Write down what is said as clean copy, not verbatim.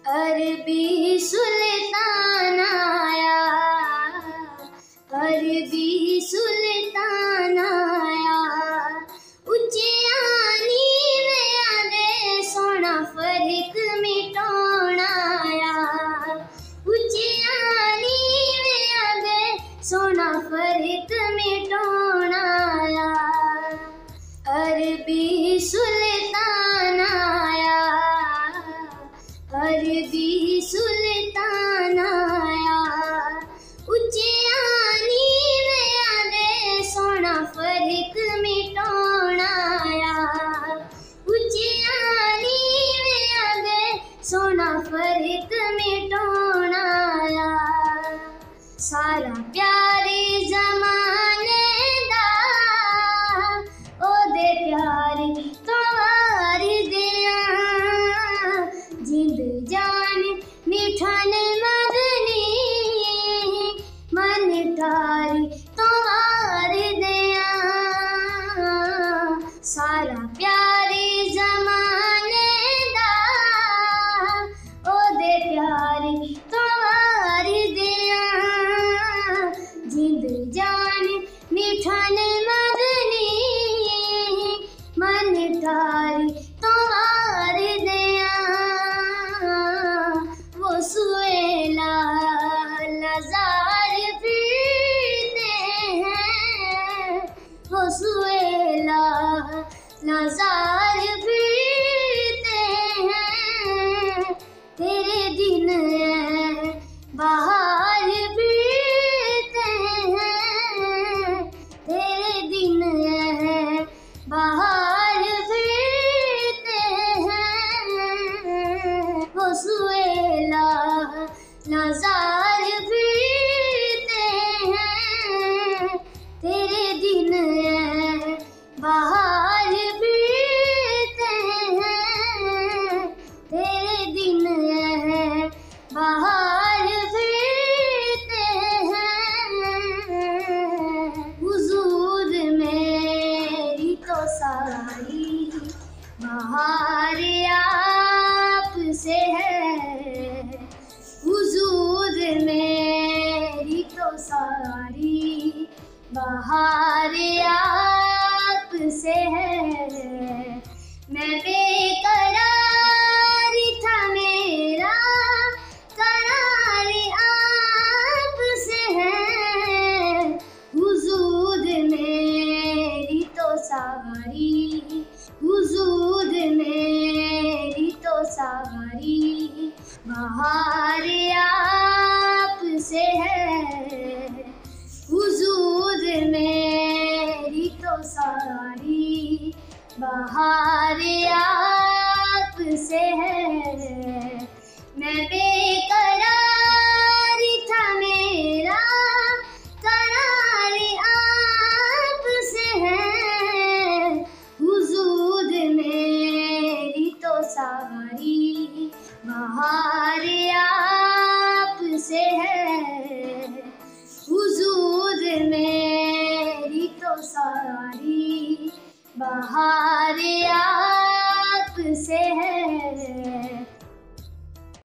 अरबी सुल्तान आया, अरबी सुल्तान आया, उच्चियानी में आदे सोना फर्क मिटाना आया, उच्चियानी में आदे सोना फर्क मिटाना आया। अरबी सुल्तान आया, अरबी सुल्तान आया, उच्चियानी में आदे सोना फर्क मिटाना आया, उच्चियानी में आदे सोना फर्क मिटाना आया। सारा प्यारे जमाने दा ओदे प्यारे तवार दिया, जिंद जान मिठान मदनी मन तारी तवार दिया। सारा प्यारे जमाने दा ओदे प्यारे तवार दिया, जिंद जान मिठान मदनी मन तारी तवार दिया। वो सुएला नज़ार फिरते हैं, वो सुएला नज़ार फिरते हैं, तेरे दिन बाहर फिरते हैं, तेरे दिन बाहर फिरते हैं। वो सुएला नज़ार फिरते हैं, तेरे दिन बाहर फिरते हैं, तेरे दिन बाहर फिरते हैं। हुजूर मेरी तो सारी बहार आप से है, हुजूर मेरी तो सारी बहार आप से है। मैं बेकरार था मेरा करार आप से है, हुजूर मेरी तो सारी, हुजूर मेरी तो सारी बहार आप से है, हुजूर मेरी तो सारी बहार आप से है। मैं बेकरार था मेरा करार आप से है, हुजूर मेरी तो सारी बहार आप से है, हुजूर मेरी तो सारी बहार